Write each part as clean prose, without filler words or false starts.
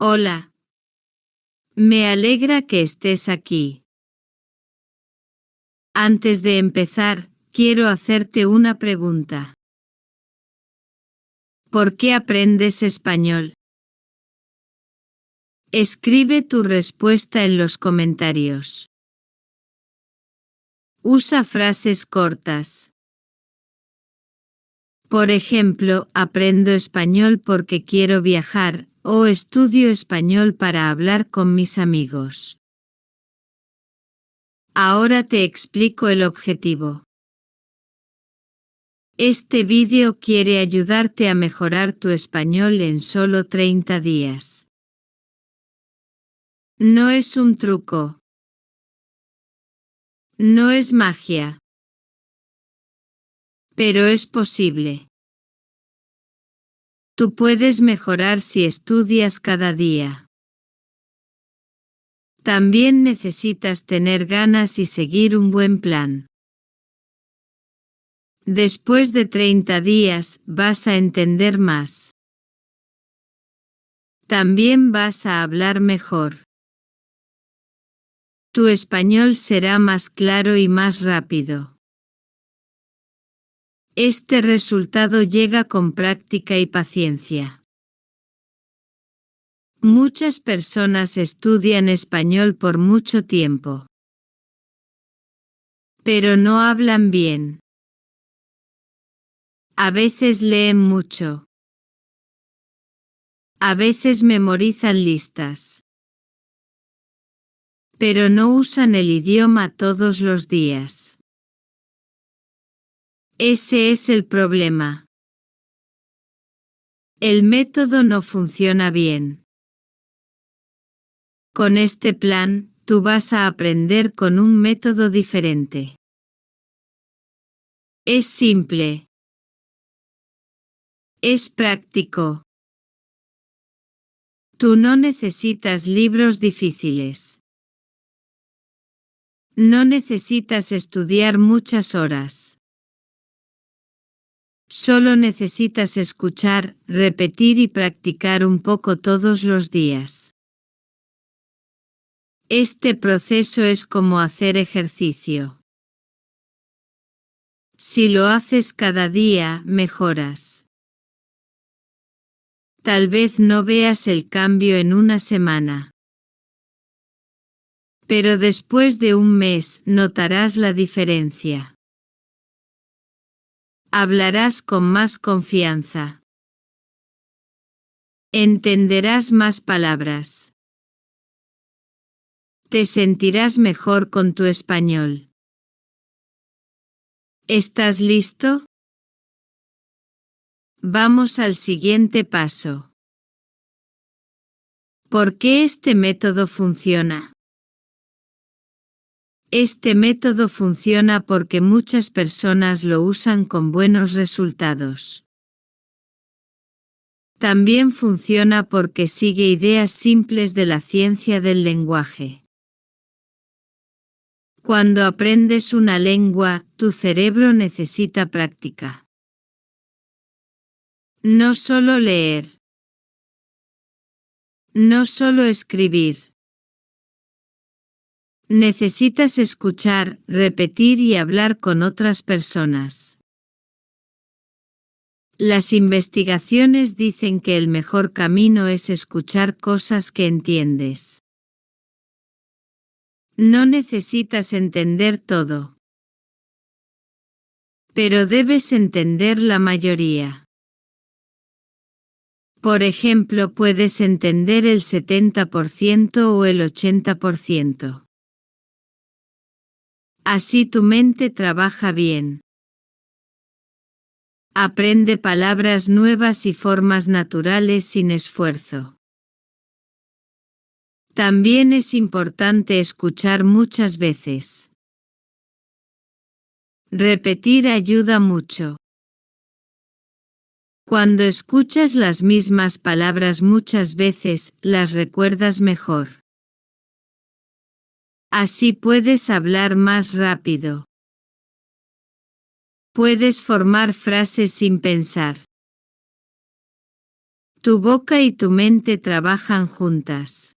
Hola. Me alegra que estés aquí. Antes de empezar, quiero hacerte una pregunta. ¿Por qué aprendes español? Escribe tu respuesta en los comentarios. Usa frases cortas. Por ejemplo, aprendo español porque quiero viajar, o estudio español para hablar con mis amigos. Ahora te explico el objetivo. Este vídeo quiere ayudarte a mejorar tu español en solo 30 días. No es un truco. No es magia. Pero es posible. Tú puedes mejorar si estudias cada día. También necesitas tener ganas y seguir un buen plan. Después de 30 días, vas a entender más. También vas a hablar mejor. Tu español será más claro y más rápido. Este resultado llega con práctica y paciencia. Muchas personas estudian español por mucho tiempo. Pero no hablan bien. A veces leen mucho. A veces memorizan listas. Pero no usan el idioma todos los días. Ese es el problema. El método no funciona bien. Con este plan, tú vas a aprender con un método diferente. Es simple. Es práctico. Tú no necesitas libros difíciles. No necesitas estudiar muchas horas. Solo necesitas escuchar, repetir y practicar un poco todos los días. Este proceso es como hacer ejercicio. Si lo haces cada día, mejoras. Tal vez no veas el cambio en una semana. Pero después de un mes, notarás la diferencia. Hablarás con más confianza. Entenderás más palabras. Te sentirás mejor con tu español. ¿Estás listo? Vamos al siguiente paso. ¿Por qué este método funciona? Este método funciona porque muchas personas lo usan con buenos resultados. También funciona porque sigue ideas simples de la ciencia del lenguaje. Cuando aprendes una lengua, tu cerebro necesita práctica. No solo leer. No solo escribir. Necesitas escuchar, repetir y hablar con otras personas. Las investigaciones dicen que el mejor camino es escuchar cosas que entiendes. No necesitas entender todo. Pero debes entender la mayoría. Por ejemplo, puedes entender el 70% o el 80%. Así tu mente trabaja bien. Aprende palabras nuevas y formas naturales sin esfuerzo. También es importante escuchar muchas veces. Repetir ayuda mucho. Cuando escuchas las mismas palabras muchas veces, las recuerdas mejor. Así puedes hablar más rápido. Puedes formar frases sin pensar. Tu boca y tu mente trabajan juntas.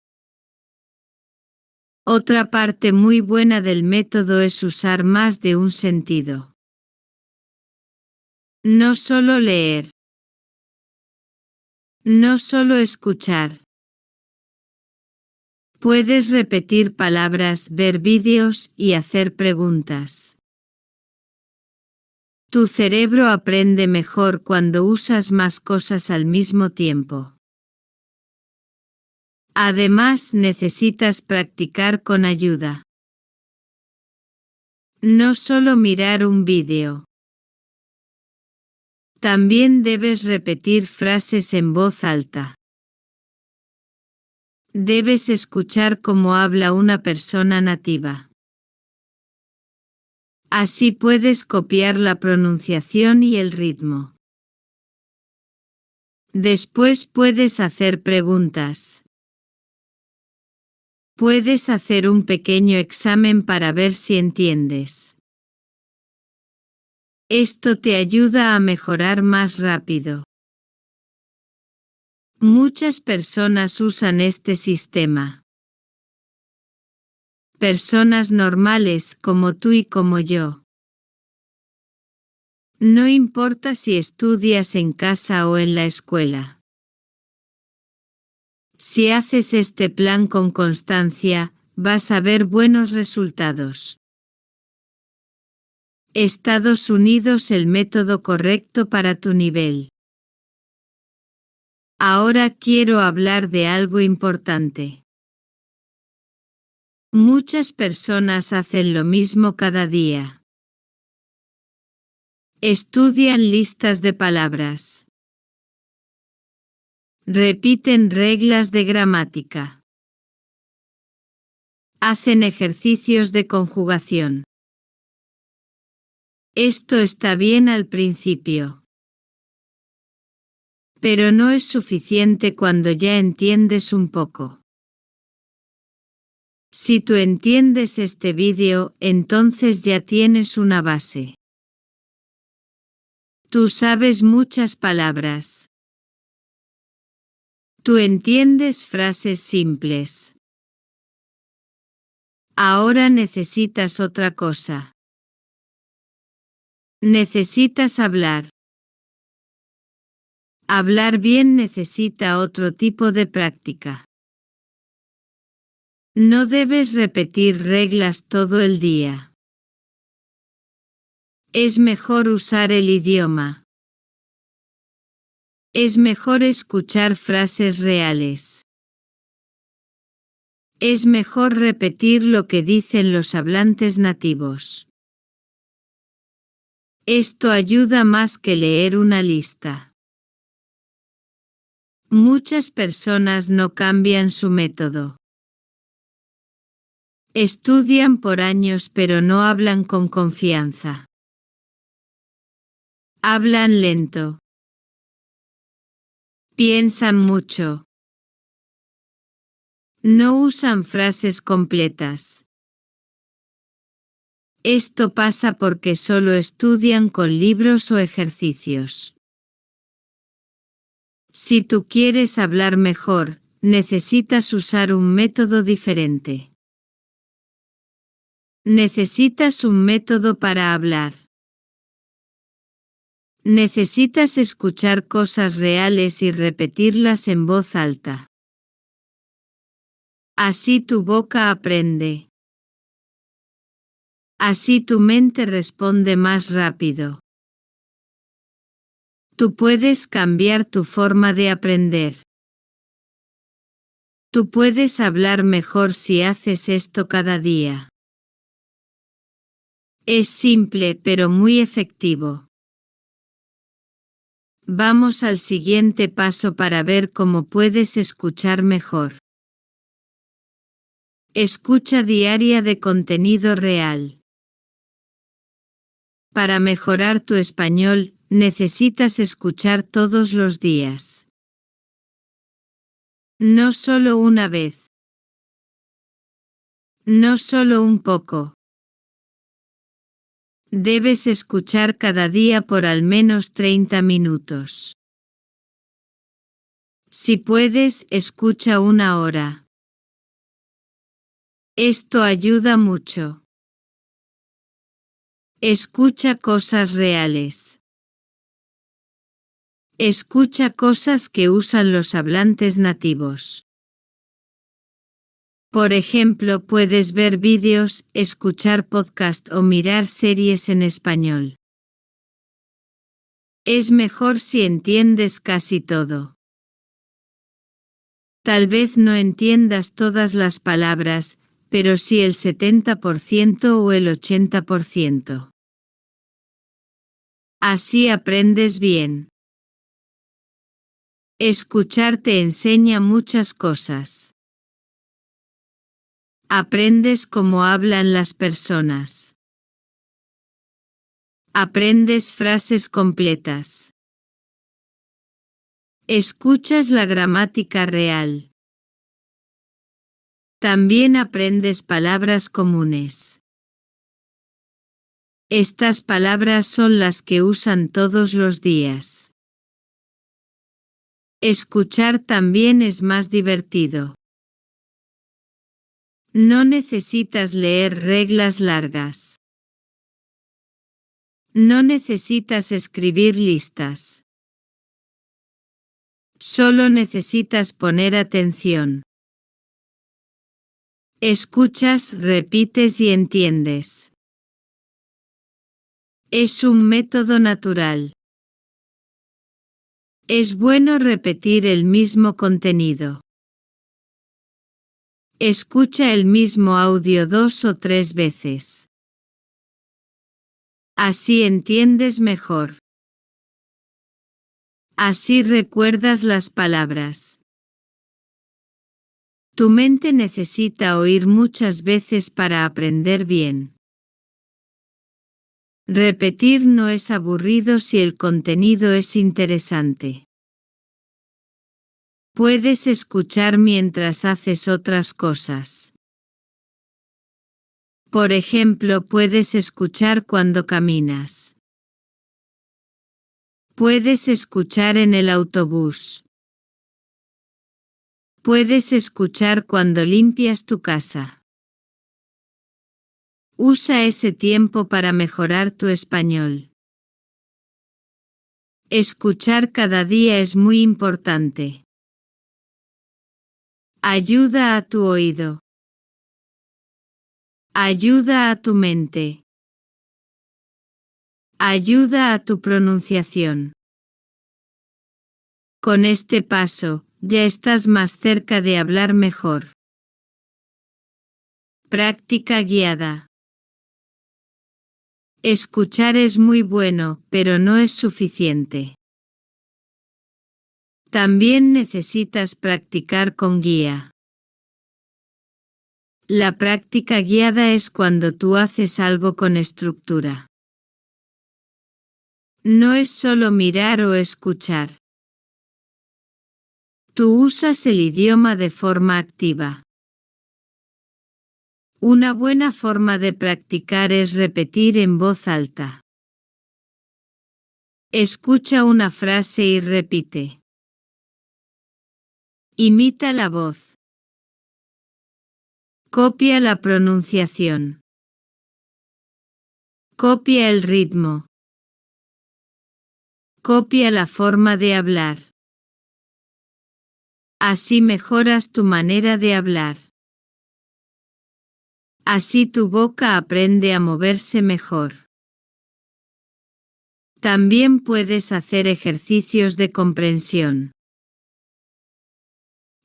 Otra parte muy buena del método es usar más de un sentido. No solo leer. No solo escuchar. Puedes repetir palabras, ver vídeos y hacer preguntas. Tu cerebro aprende mejor cuando usas más cosas al mismo tiempo. Además, necesitas practicar con ayuda. No solo mirar un vídeo. También debes repetir frases en voz alta. Debes escuchar cómo habla una persona nativa. Así puedes copiar la pronunciación y el ritmo. Después puedes hacer preguntas. Puedes hacer un pequeño examen para ver si entiendes. Esto te ayuda a mejorar más rápido. Muchas personas usan este sistema. Personas normales como tú y como yo. No importa si estudias en casa o en la escuela. Si haces este plan con constancia, vas a ver buenos resultados. Estados Unidos, el método correcto para tu nivel. Ahora quiero hablar de algo importante. Muchas personas hacen lo mismo cada día. Estudian listas de palabras. Repiten reglas de gramática. Hacen ejercicios de conjugación. Esto está bien al principio. Pero no es suficiente cuando ya entiendes un poco. Si tú entiendes este vídeo, entonces ya tienes una base. Tú sabes muchas palabras. Tú entiendes frases simples. Ahora necesitas otra cosa. Necesitas hablar. Hablar bien necesita otro tipo de práctica. No debes repetir reglas todo el día. Es mejor usar el idioma. Es mejor escuchar frases reales. Es mejor repetir lo que dicen los hablantes nativos. Esto ayuda más que leer una lista. Muchas personas no cambian su método. Estudian por años pero no hablan con confianza. Hablan lento. Piensan mucho. No usan frases completas. Esto pasa porque solo estudian con libros o ejercicios. Si tú quieres hablar mejor, necesitas usar un método diferente. Necesitas un método para hablar. Necesitas escuchar cosas reales y repetirlas en voz alta. Así tu boca aprende. Así tu mente responde más rápido. Tú puedes cambiar tu forma de aprender. Tú puedes hablar mejor si haces esto cada día. Es simple pero muy efectivo. Vamos al siguiente paso para ver cómo puedes escuchar mejor. Escucha diaria de contenido real. Para mejorar tu español, necesitas escuchar todos los días. No solo una vez. No solo un poco. Debes escuchar cada día por al menos 30 minutos. Si puedes, escucha 1 hora. Esto ayuda mucho. Escucha cosas reales. Escucha cosas que usan los hablantes nativos. Por ejemplo, puedes ver vídeos, escuchar podcast o mirar series en español. Es mejor si entiendes casi todo. Tal vez no entiendas todas las palabras, pero sí el 70% o el 80%. Así aprendes bien. Escuchar te enseña muchas cosas. Aprendes cómo hablan las personas. Aprendes frases completas. Escuchas la gramática real. También aprendes palabras comunes. Estas palabras son las que usan todos los días. Escuchar también es más divertido. No necesitas leer reglas largas. No necesitas escribir listas. Solo necesitas poner atención. Escuchas, repites y entiendes. Es un método natural. Es bueno repetir el mismo contenido. Escucha el mismo audio 2 o 3 veces. Así entiendes mejor. Así recuerdas las palabras. Tu mente necesita oír muchas veces para aprender bien. Repetir no es aburrido si el contenido es interesante. Puedes escuchar mientras haces otras cosas. Por ejemplo, puedes escuchar cuando caminas. Puedes escuchar en el autobús. Puedes escuchar cuando limpias tu casa. Usa ese tiempo para mejorar tu español. Escuchar cada día es muy importante. Ayuda a tu oído. Ayuda a tu mente. Ayuda a tu pronunciación. Con este paso, ya estás más cerca de hablar mejor. Práctica guiada. Escuchar es muy bueno, pero no es suficiente. También necesitas practicar con guía. La práctica guiada es cuando tú haces algo con estructura. No es solo mirar o escuchar. Tú usas el idioma de forma activa. Una buena forma de practicar es repetir en voz alta. Escucha una frase y repite. Imita la voz. Copia la pronunciación. Copia el ritmo. Copia la forma de hablar. Así mejoras tu manera de hablar. Así tu boca aprende a moverse mejor. También puedes hacer ejercicios de comprensión.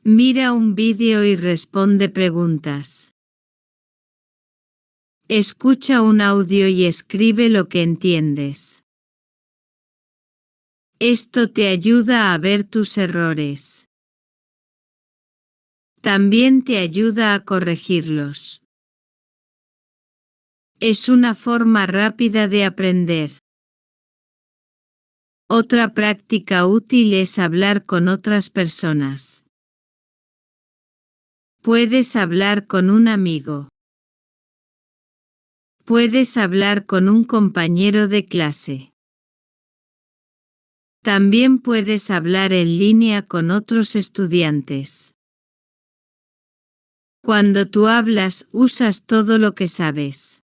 Mira un vídeo y responde preguntas. Escucha un audio y escribe lo que entiendes. Esto te ayuda a ver tus errores. También te ayuda a corregirlos. Es una forma rápida de aprender. Otra práctica útil es hablar con otras personas. Puedes hablar con un amigo. Puedes hablar con un compañero de clase. También puedes hablar en línea con otros estudiantes. Cuando tú hablas, usas todo lo que sabes.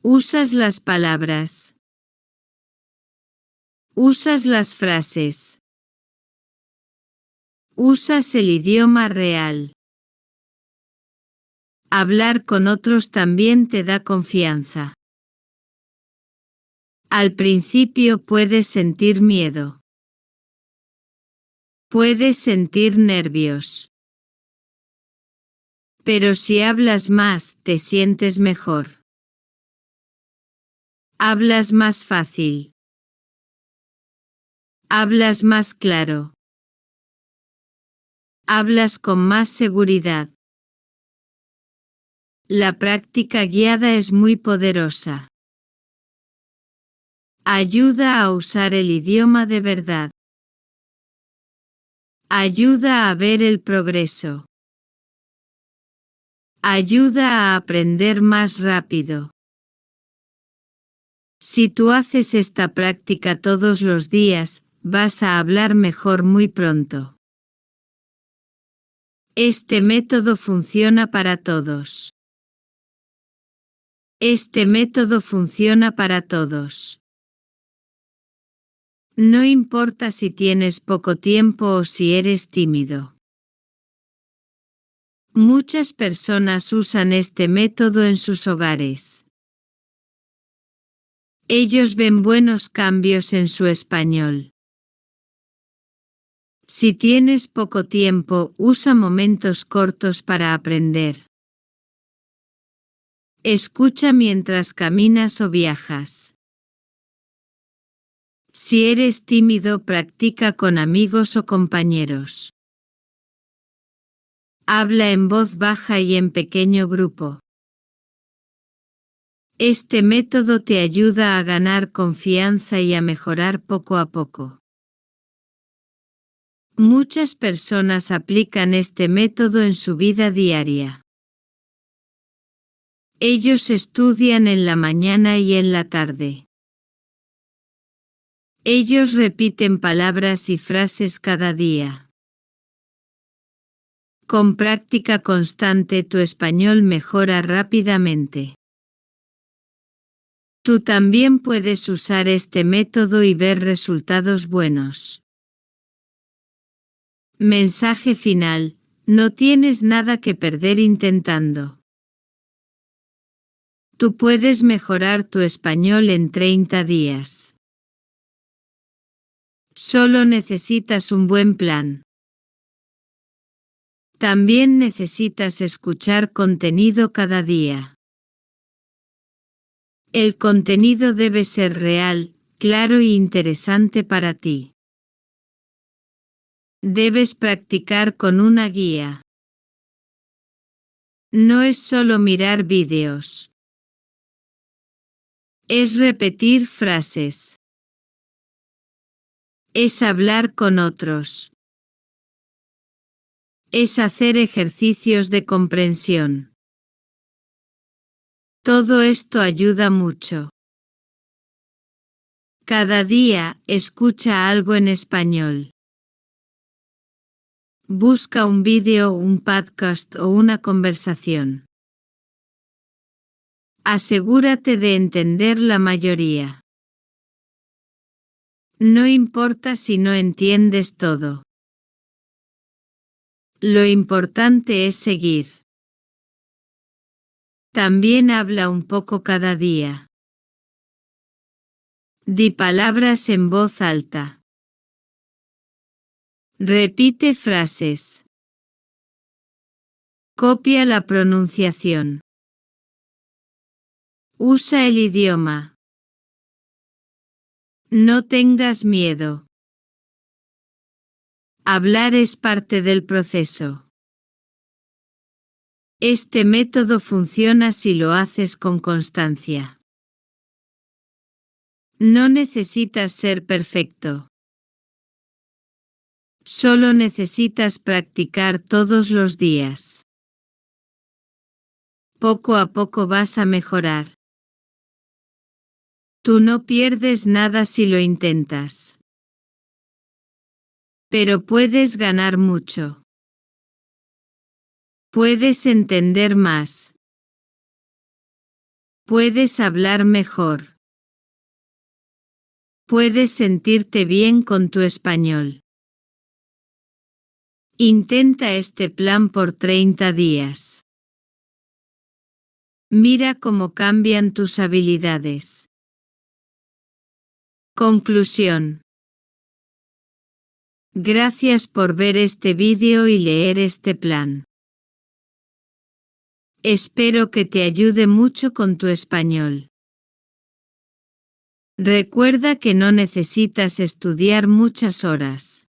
Usas las palabras. Usas las frases. Usas el idioma real. Hablar con otros también te da confianza. Al principio puedes sentir miedo. Puedes sentir nervios. Pero si hablas más, te sientes mejor. Hablas más fácil. Hablas más claro. Hablas con más seguridad. La práctica guiada es muy poderosa. Ayuda a usar el idioma de verdad. Ayuda a ver el progreso. Ayuda a aprender más rápido. Si tú haces esta práctica todos los días, vas a hablar mejor muy pronto. Este método funciona para todos. Este método funciona para todos. No importa si tienes poco tiempo o si eres tímido. Muchas personas usan este método en sus hogares. Ellos ven buenos cambios en su español. Si tienes poco tiempo, usa momentos cortos para aprender. Escucha mientras caminas o viajas. Si eres tímido, practica con amigos o compañeros. Habla en voz baja y en pequeño grupo. Este método te ayuda a ganar confianza y a mejorar poco a poco. Muchas personas aplican este método en su vida diaria. Ellos estudian en la mañana y en la tarde. Ellos repiten palabras y frases cada día. Con práctica constante tu español mejora rápidamente. Tú también puedes usar este método y ver resultados buenos. Mensaje final: no tienes nada que perder intentando. Tú puedes mejorar tu español en 30 días. Solo necesitas un buen plan. También necesitas escuchar contenido cada día. El contenido debe ser real, claro y interesante para ti. Debes practicar con una guía. No es solo mirar vídeos. Es repetir frases. Es hablar con otros. Es hacer ejercicios de comprensión. Todo esto ayuda mucho. Cada día, escucha algo en español. Busca un vídeo, un podcast o una conversación. Asegúrate de entender la mayoría. No importa si no entiendes todo. Lo importante es seguir. También habla un poco cada día. Di palabras en voz alta. Repite frases. Copia la pronunciación. Usa el idioma. No tengas miedo. Hablar es parte del proceso. Este método funciona si lo haces con constancia. No necesitas ser perfecto. Solo necesitas practicar todos los días. Poco a poco vas a mejorar. Tú no pierdes nada si lo intentas. Pero puedes ganar mucho. Puedes entender más. Puedes hablar mejor. Puedes sentirte bien con tu español. Intenta este plan por 30 días. Mira cómo cambian tus habilidades. Conclusión. Gracias por ver este vídeo y leer este plan. Espero que te ayude mucho con tu español. Recuerda que no necesitas estudiar muchas horas.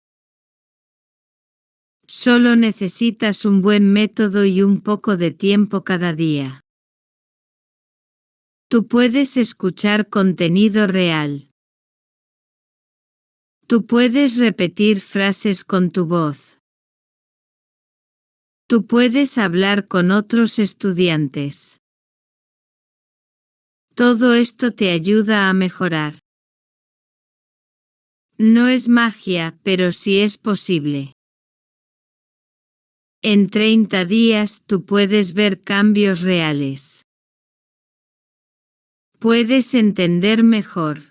Solo necesitas un buen método y un poco de tiempo cada día. Tú puedes escuchar contenido real. Tú puedes repetir frases con tu voz. Tú puedes hablar con otros estudiantes. Todo esto te ayuda a mejorar. No es magia, pero sí es posible. En 30 días tú puedes ver cambios reales. Puedes entender mejor.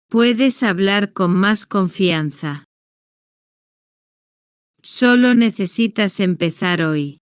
Puedes hablar con más confianza. Solo necesitas empezar hoy.